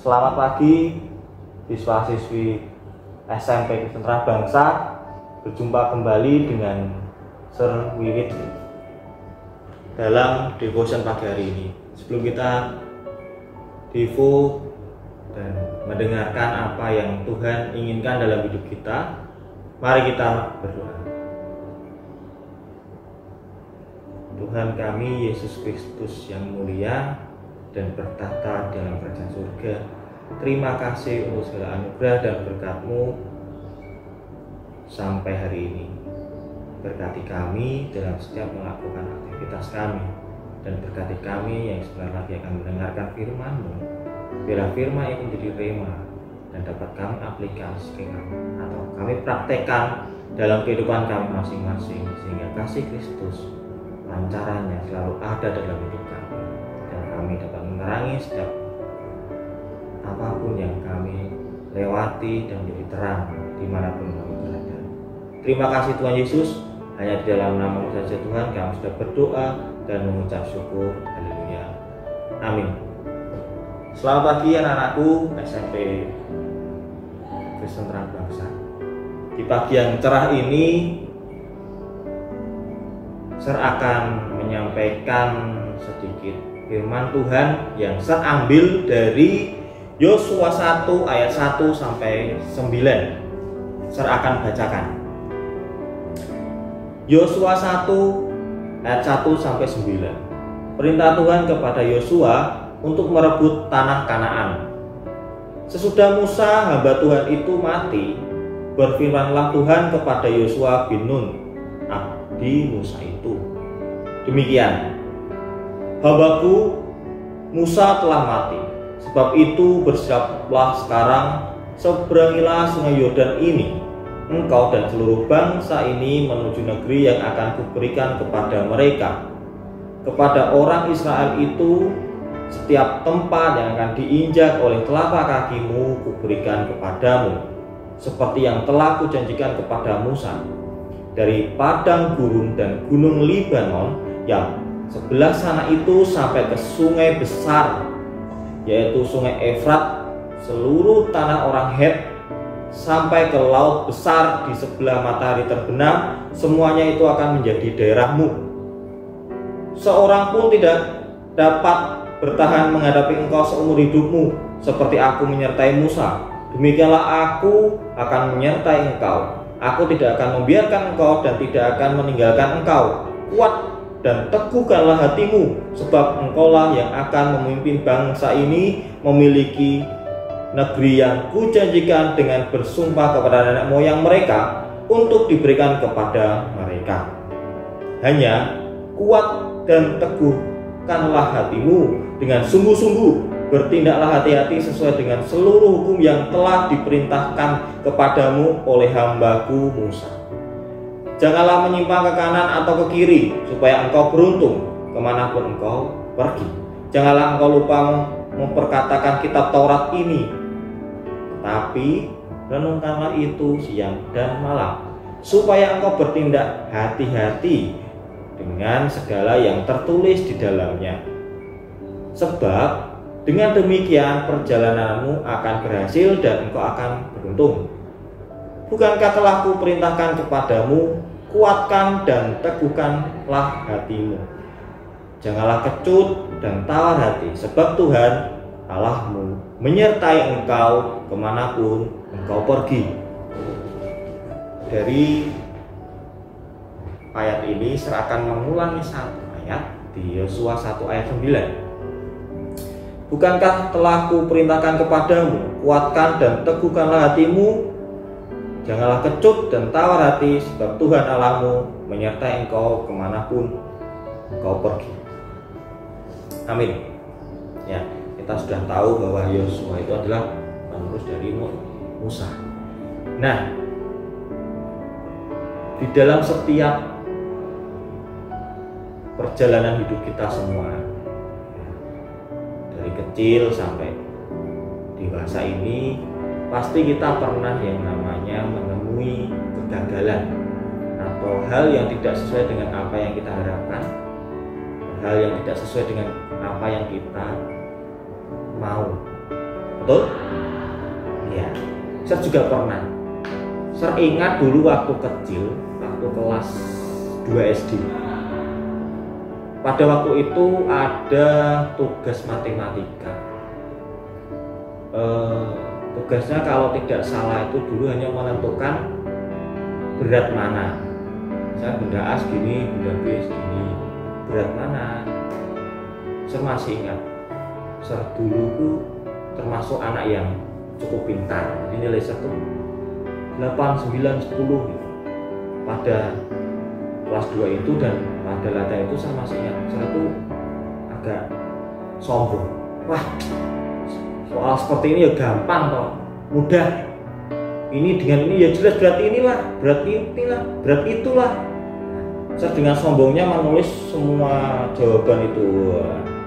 Selamat pagi siswa-siswi SMP Kristen Bangsa. Berjumpa kembali dengan Sir Wiwit dalam devotion pagi hari ini. Sebelum kita devo dan mendengarkan apa yang Tuhan inginkan dalam hidup kita, mari kita berdoa. Tuhan kami Yesus Kristus yang mulia dan bertahta dalam kerajaan surga, terima kasih untuk segala anugerah dan berkat-Mu sampai hari ini. Berkati kami dalam setiap melakukan aktivitas kami, dan berkati kami yang sebentar lagi akan mendengarkan firman-Mu. Biarlah firman itu menjadi rema dan dapat kami aplikasikan atau kami praktekkan dalam kehidupan kami masing-masing, sehingga kasih Kristus lancarannya selalu ada dalam hidup kami, dan kami dapat menerangi setiap apapun yang kami lewati dan menjadi terang dimanapun kami berada. Terima kasih Tuhan Yesus, hanya di dalam nama-Mu saja Tuhan kami sudah berdoa dan mengucap syukur. Haleluya, amin. Selamat pagi anak-anakku SMP Kristen Bangsa. Di pagi yang cerah ini Sir akan menyampaikan sedikit firman Tuhan yang Sir ambil dari Yosua 1 ayat 1 sampai 9. Sir akan bacakan Yosua 1 ayat 1 sampai 9. Perintah Tuhan kepada Yosua untuk merebut tanah Kanaan. Sesudah Musa hamba Tuhan itu mati, berfirmanlah Tuhan kepada Yosua bin Nun, abdi Musa itu, demikian, hambaku Musa telah mati. Sebab itu bersiaplah sekarang, seberangilah sungai Yordan ini, engkau dan seluruh bangsa ini menuju negeri yang akan kuberikan kepada mereka. Kepada orang Israel itu, setiap tempat yang akan diinjak oleh telapak kakimu kuberikan kepadamu, seperti yang telah kujanjikan kepada Musa. Dari padang gurun dan gunung Libanon yang sebelah sana itu sampai ke sungai besar, yaitu sungai Efrat, seluruh tanah orang Het, sampai ke laut besar di sebelah matahari terbenam, semuanya itu akan menjadi daerahmu. Seorang pun tidak dapat bertahan menghadapi engkau seumur hidupmu, seperti aku menyertai Musa. Demikianlah aku akan menyertai engkau. Aku tidak akan membiarkan engkau dan tidak akan meninggalkan engkau. Kuat dan teguhkanlah hatimu, sebab engkaulah yang akan memimpin bangsa ini memiliki negeri yang kujanjikan dengan bersumpah kepada nenek moyang mereka untuk diberikan kepada mereka. Hanya kuat dan teguhkanlah hatimu dengan sungguh-sungguh, bertindaklah hati-hati sesuai dengan seluruh hukum yang telah diperintahkan kepadamu oleh hambaku Musa. Janganlah menyimpang ke kanan atau ke kiri, supaya engkau beruntung kemanapun engkau pergi. Janganlah engkau lupa memperkatakan kitab Taurat ini, tapi renungkanlah itu siang dan malam, supaya engkau bertindak hati-hati dengan segala yang tertulis di dalamnya. Sebab dengan demikian perjalananmu akan berhasil dan engkau akan beruntung. Bukankah telah kuperintahkan kepadamu, kuatkan dan teguhkanlah hatimu. Janganlah kecut dan tawar hati, sebab Tuhan Allahmu menyertai engkau kemanapun engkau pergi. Dari ayat ini Sir akan mengulangi satu ayat di Yosua 1 ayat 9. Bukankah telah kuperintahkan kepadamu, kuatkan dan teguhkanlah hatimu. Janganlah kecut dan tawar hati, sebab Tuhan Allahmu menyertai engkau kemanapun engkau pergi. Amin. Ya, kita sudah tahu bahwa Yosua itu adalah penerus dari Musa. Nah, di dalam setiap perjalanan hidup kita semua, dari kecil sampai dewasa ini, pasti kita pernah yang namanya menemui kegagalan atau hal yang tidak sesuai dengan apa yang kita harapkan, hal yang tidak sesuai dengan apa yang kita mau. Betul? Ya. Saya juga pernah. Saya ingat dulu waktu kecil, waktu kelas 2 SD. Pada waktu itu ada tugas matematika. Tugasnya kalau tidak salah itu dulu hanya menentukan berat mana. Saya benda A segini, benda B segini, berat mana. Saya masih ingat. Saya dulu itu termasuk anak yang cukup pintar. Jadi nilai 1 8, 9, 10 gitu. Pada kelas 2 itu dan pada lata itu saya masih ingat. Saya itu agak sombong. Wah, soal seperti ini ya gampang toh, mudah. Ini dengan ini ya jelas berat inilah, berat itulah. Saya dengan sombongnya menulis semua jawaban itu.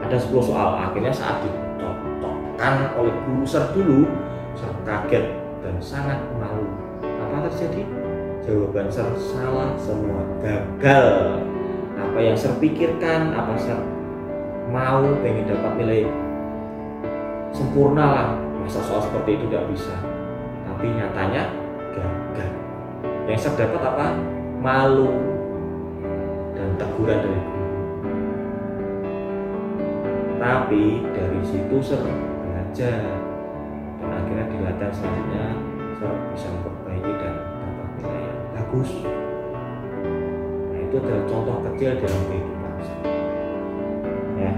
Ada 10 soal. Akhirnya saat dicocokkan oleh guru saya dulu, saya kaget dan sangat malu. Apa terjadi? Jawaban saya salah semua, gagal. Apa yang saya pikirkan, apa saya mau pengen dapat nilai sempurna lah, masa soal seperti itu tidak bisa. Tapi nyatanya gagal. Yang saya dapat apa? Malu dan teguran dari guru. Tapi dari situ saya belajar dan akhirnya di latihan selanjutnya saya bisa memperbaiki dan dapat nilai yang bagus. Nah, itu adalah contoh kecil dalam kehidupan saya. Ya,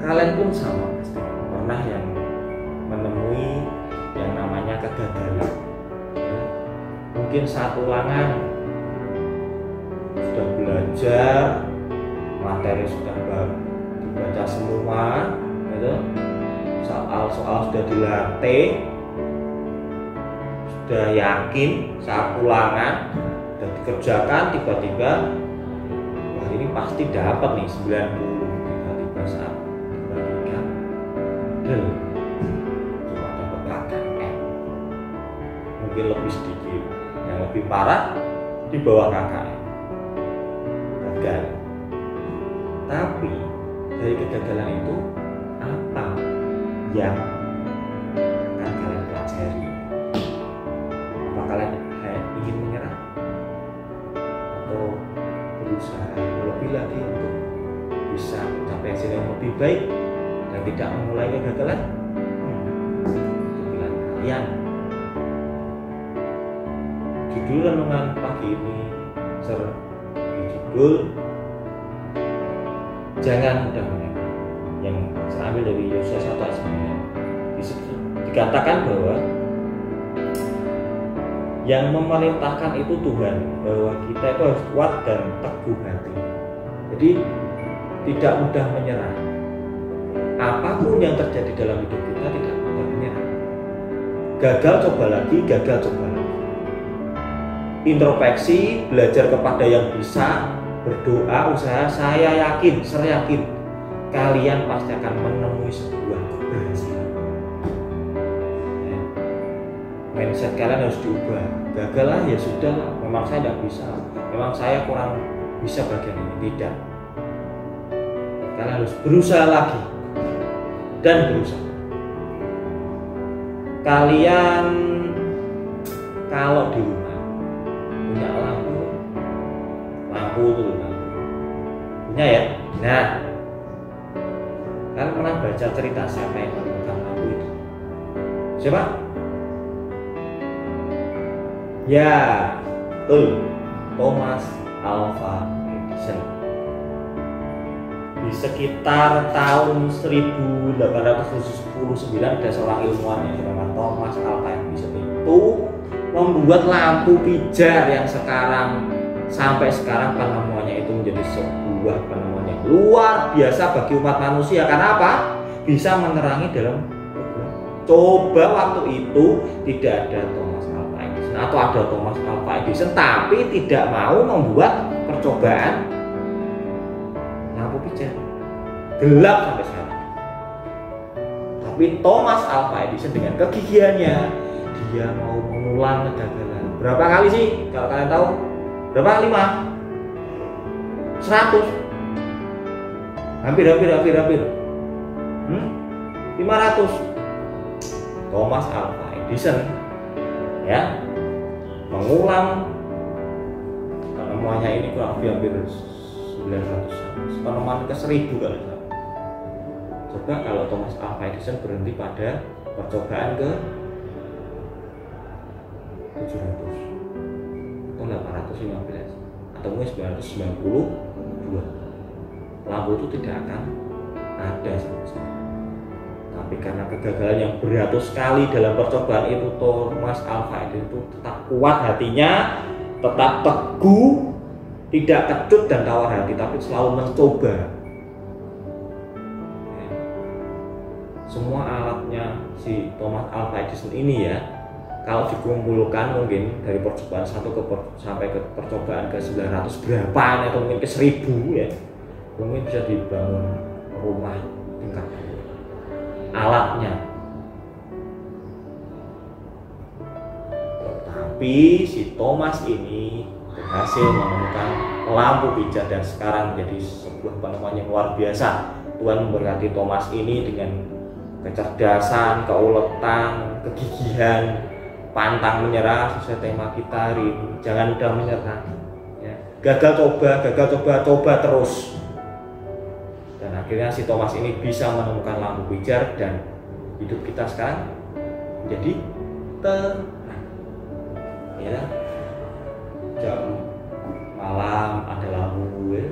kalian pun sama pasti pernah yang menemui yang namanya kegagalan. Ya, mungkin saat ulangan sudah belajar, materi sudah dibaca semua, gitu. Soal-soal sudah dilatih, sudah yakin saat ulangan dan dikerjakan, tiba-tiba wah ini pasti dapat nih 90, tiba-tiba saat dibandingkan cuma dapat KKM, mungkin lebih sedikit, yang lebih parah di bawah KKM, gagal. Tapi dari kegagalan itu apa yang akan kalian pelajari? Apa kalian ingin menyerah atau berusaha lebih lagi untuk bisa mencapai hasil yang lebih baik dan tidak memulai kegagalan? Itu pilihan kalian. Judul renungan pagi ini berjudul Jangan mudah menyerah, yang saya ambil dari Yosua 1 ayat 9. Dikatakan bahwa yang memerintahkan itu Tuhan, bahwa kita itu harus kuat dan teguh hati. Jadi tidak mudah menyerah. Apapun yang terjadi dalam hidup kita tidak mudah menyerah. Gagal coba lagi, gagal coba lagi. Introspeksi, belajar kepada yang bisa, berdoa, usaha. Saya yakin kalian pasti akan menemui sebuah keberhasilan. Ya. Mindset kalian harus diubah. Gagal lah ya sudah lah, memang saya tidak bisa, memang saya kurang bisa bagian ini. Tidak, kalian harus berusaha lagi dan berusaha. Kalian kalau di rumah punya lampu tuh punya ya. Nah, kalian pernah baca cerita siapa yang menemukan lampu itu? Siapa? Ya, betul, Thomas Alva Edison. Di sekitar tahun 1879 ada seorang ilmuwan yang bernama Thomas Alva Edison itu membuat lampu pijar yang sampai sekarang penemuannya itu menjadi sebuah penemuan yang luar biasa bagi umat manusia. Karena apa? Bisa menerangi dalam kegelapan. Coba waktu itu tidak ada Thomas Alva Edison atau ada Thomas Alva Edison tapi tidak mau membuat percobaan lampu pijar, gelap sampai sekarang. Tapi Thomas Alva Edison dengan kegigihannya dia mau mengulang kegagalan. Berapa kali sih kalau kalian tahu? Berapa? 5? 100? Hampir. 500. Thomas Alva Edison ya mengulang penemuannya ini kurang lebih hampir 900, penemuan ke 1000 kali. Coba kalau Thomas Alva Edison berhenti pada percobaan ke 700 atau 815 atau mungkin 992, lampu itu tidak akan ada sama sekali. Tapi karena kegagalan yang beratus kali dalam percobaan itu, Thomas Alva Edison itu tetap kuat hatinya, tetap teguh, tidak kecut dan tawar hati, tapi selalu mencoba. Semua alatnya si Thomas Alva Edison ini ya, kalau dikumpulkan mungkin dari percobaan 1 sampai ke percobaan ke 900 berapa atau mungkin ke 1000 ya, mungkin bisa dibangun rumah tingkat alatnya. Tapi si Thomas ini berhasil menemukan lampu pijar dan sekarang menjadi sebuah penemuan yang luar biasa. Tuhan memberkati Thomas ini dengan kecerdasan, keuletan, kegigihan, pantang menyerah sesuai tema kita hari ini. Jangan mudah menyerah ya. Gagal coba terus. Dan akhirnya si Thomas ini bisa menemukan lampu pijar dan hidup kita sekarang menjadi terang ya. Jam malam ada lampu ya,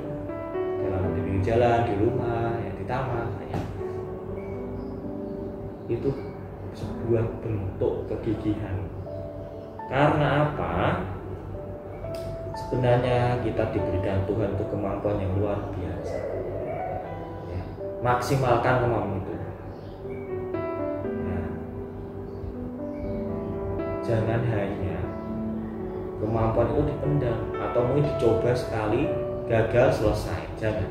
ada lampu di pinggir jalan, di rumah ya, di taman ya. Itu sebuah bentuk kegigihan. Karena apa? Sebenarnya kita diberikan Tuhan untuk kemampuan yang luar biasa ya. Maksimalkan kemampuan itu ya. Jangan hanya kemampuan itu dipendam atau mungkin dicoba sekali gagal selesai, jangan.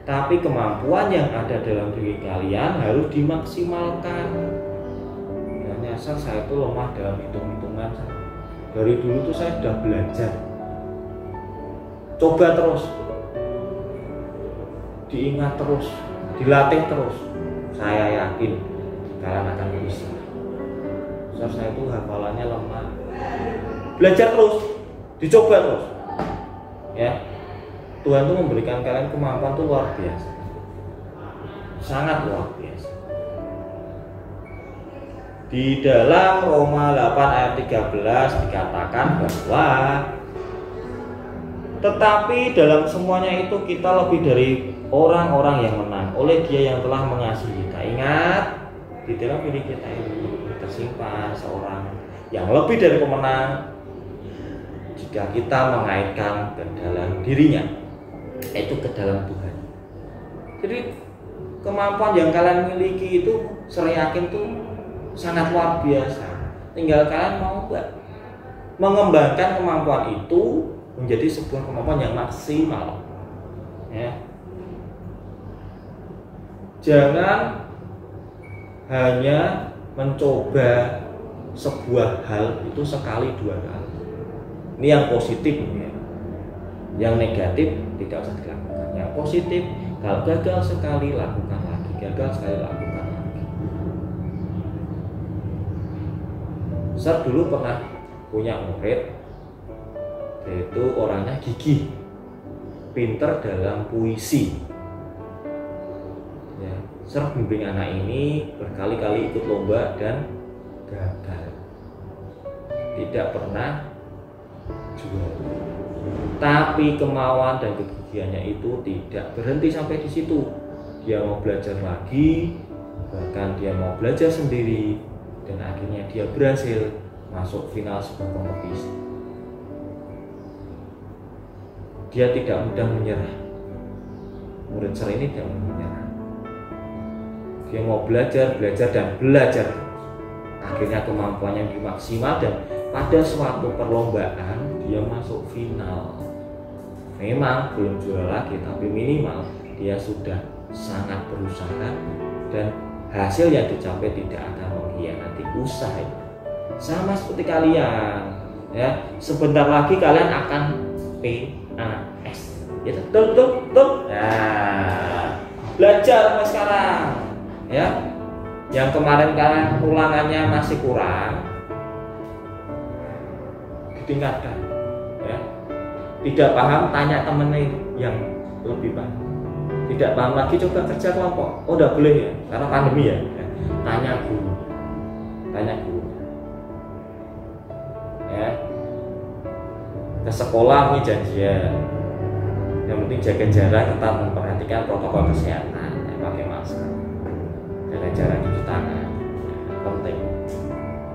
Tapi kemampuan yang ada dalam diri kalian harus dimaksimalkan. Ya, nyasar saya itu lemah dalam hitung-hitungan. Dari dulu tuh saya sudah belajar. Coba terus, diingat terus, dilatih terus. Saya yakin kalian akan bisa. Saya itu hafalannya lemah. Belajar terus, dicoba terus. Ya. Tuhan tuh memberikan kalian kemampuan tuh luar biasa, sangat luar biasa. Di dalam Roma 8 ayat 13 dikatakan bahwa tetapi dalam semuanya itu kita lebih dari orang-orang yang menang oleh Dia yang telah mengasihi kita. Ingat, di dalam diri kita ini tersimpan seorang yang lebih dari pemenang jika kita mengaitkan ke dalam dirinya, itu ke dalam Tuhan. Jadi kemampuan yang kalian miliki itu saya yakin tuh sangat luar biasa. Tinggal kalian mau nggak mengembangkan kemampuan itu menjadi sebuah kemampuan yang maksimal ya. Jangan hanya mencoba sebuah hal itu sekali dua kali. Ini yang positif ya. Yang negatif tidak usah dilakukan. Yang positif, kalau gagal sekali lakukan lagi, gagal sekali lakukan lagi. Saya dulu pernah punya murid, yaitu orangnya gigih, pinter dalam puisi. Ya, saya bimbing anak ini berkali-kali ikut lomba dan gagal, tidak pernah juara. Tapi kemauan dan kegigihannya itu tidak berhenti sampai di situ. Dia mau belajar lagi, bahkan dia mau belajar sendiri, dan akhirnya dia berhasil masuk final sebuah kompetisi. Dia tidak mudah menyerah. Murid saya ini tidak mudah menyerah. Dia mau belajar dan belajar. Akhirnya kemampuannya dimaksimal dan pada suatu perlombaan dia masuk final. Memang belum juara lagi, tapi minimal dia sudah sangat berusaha dan hasil yang dicapai tidak akan mengkhianati usaha. Sama seperti kalian, ya. Sebentar lagi kalian akan PAS. Ya, betul. Nah, belajar mulai sekarang, ya. yang kemarin karena ulangannya masih kurang, ditingkatkan. Ya. Tidak paham, tanya temennya yang lebih paham. Tidak paham lagi, coba kerja kelompok. Oh, udah boleh ya, karena pandemi ya. Tanya guru, ya. Ke sekolah ini janjian, yang penting jaga jarak, tetap memperhatikan protokol kesehatan, pakai masker, jaga jarak, cuci tangan, penting.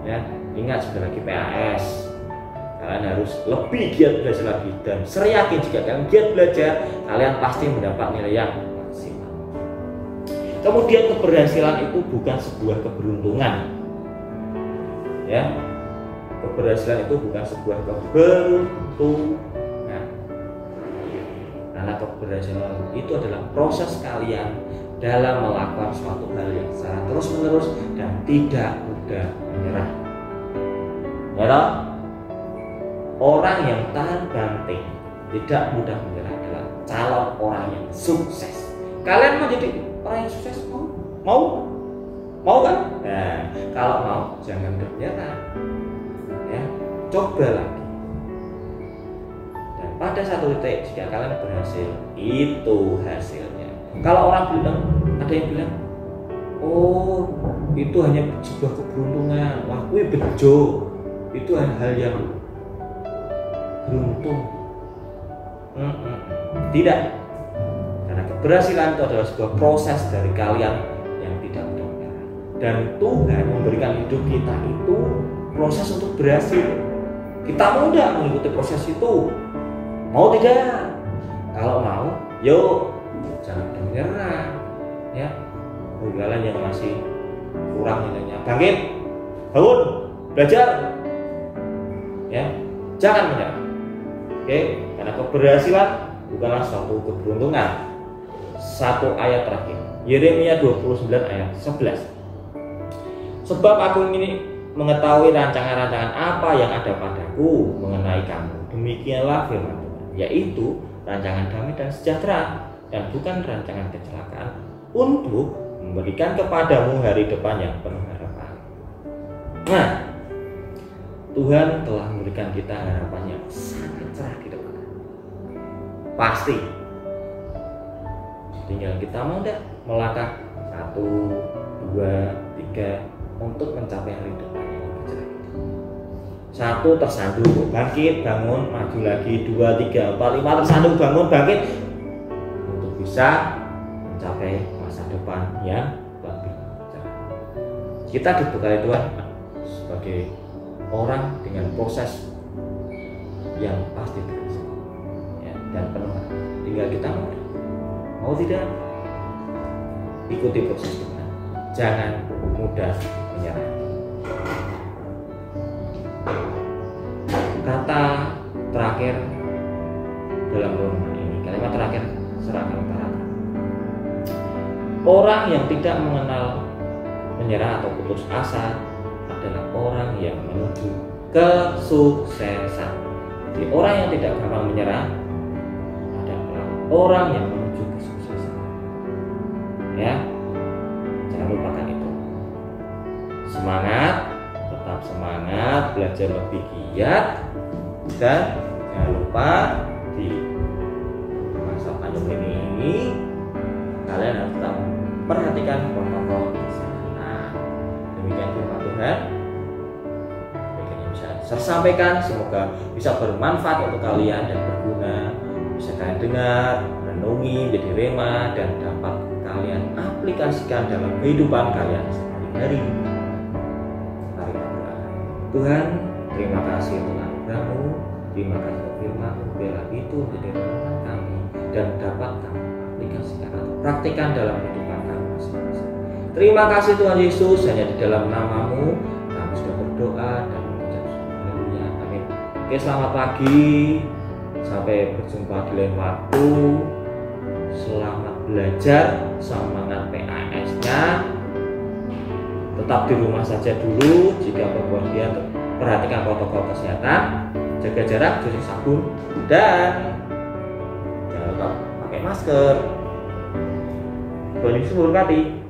Ya, ingat sebentar lagi PAS, kalian harus lebih giat belajar lagi, dan saya yakin jika kalian giat belajar, kalian pasti mendapat nilai yang maksimal. Kemudian keberhasilan itu bukan sebuah keberuntungan, ya. Keberhasilan itu bukan sebuah keberuntungan, karena keberhasilan itu adalah proses kalian dalam melakukan suatu hal yang secara terus menerus dan tidak mudah menyerah. Ya toh? Orang yang tahan banting, tidak mudah menyerah adalah calon orang yang sukses. Kalian mau jadi orang yang sukses? Mau kan? Nah, kalau mau jangan menyerah. Ya, coba lagi. Dan pada satu titik jika kalian berhasil, itu hasilnya. Kalau orang bilang, ada yang bilang, oh itu hanya sebuah keberuntungan, wah kuwi bejo, itu hal yang beruntung. Tidak, karena keberhasilan itu adalah sebuah proses dari kalian yang tidak mudah menyerah. Dan Tuhan memberikan hidup kita itu proses untuk berhasil. Kita mau tidak mengikuti proses itu? Mau tidak? Kalau mau, yuk jangan menyerah. Ya, kalian yang masih kurang nilainya, bangkit, bangun, belajar. Ya, jangan menyerah. Oke, karena keberhasilan bukanlah suatu keberuntungan. Satu ayat terakhir, Yeremia 29 ayat 11. Sebab aku ingin mengetahui rancangan-rancangan apa yang ada padaku mengenai kamu. Demikianlah firman Tuhan, yaitu rancangan damai dan sejahtera, dan bukan rancangan kecelakaan, untuk memberikan kepadamu hari depan yang penuh harapan. Nah, Tuhan telah memberikan kita harapan yang sangat cerah di depan. Pasti. Tinggal kita mau tidak melangkah 1, 2, 3 untuk mencapai hari depan yang lebih cerah. 1, tersandung, bangkit, bangun, maju lagi. 2, 3, 4, 5, tersandung, bangun, bangkit, untuk bisa mencapai masa depan yang lebih cerah. Kita dibekali Tuhan sebagai orang dengan proses yang pasti berhasil, ya, dan penuh. Tinggal kita mau tidak, ikuti proses Tuhan. Jangan mudah menyerah. Kata terakhir dalam renungan ini, kalimat terakhir serahkan utarakan. Orang yang tidak mengenal menyerah atau putus asa adalah orang yang menuju kesuksesan. Jadi orang yang tidak gampang menyerah adalah orang yang menuju kesuksesan. Ya, jangan lupakan itu. Semangat, tetap semangat, belajar lebih giat, dan jangan lupa di masa pandemi ini kalian harus tetap perhatikan protokol kesehatan. Demikian firman Tuhan. Saya sampaikan, semoga bisa bermanfaat untuk kalian dan berguna. Bisa kalian dengar, renungi, menjadi rema, dan dapat kalian aplikasikan dalam kehidupan kalian sehari-hari. Mari kita berdoa. Tuhan, terima kasih untuk anugerah-Mu, terima kasih untuk firman-Mu, biarlah itu menjadi renungan kami dan dapat kami aplikasikan atau praktikkan dalam kehidupan kami masing-masing. Terima kasih Tuhan Yesus, hanya di dalam nama-Mu kami sudah berdoa dan oke, selamat pagi. Sampai berjumpa di lain waktu. Selamat belajar, semangat PAS-nya. Tetap di rumah saja dulu. Jika bepergian, perhatikan protokol kesehatan, jaga jarak, cuci sabun, dan jangan lupa pakai masker. Tuhan Yesus memberkati.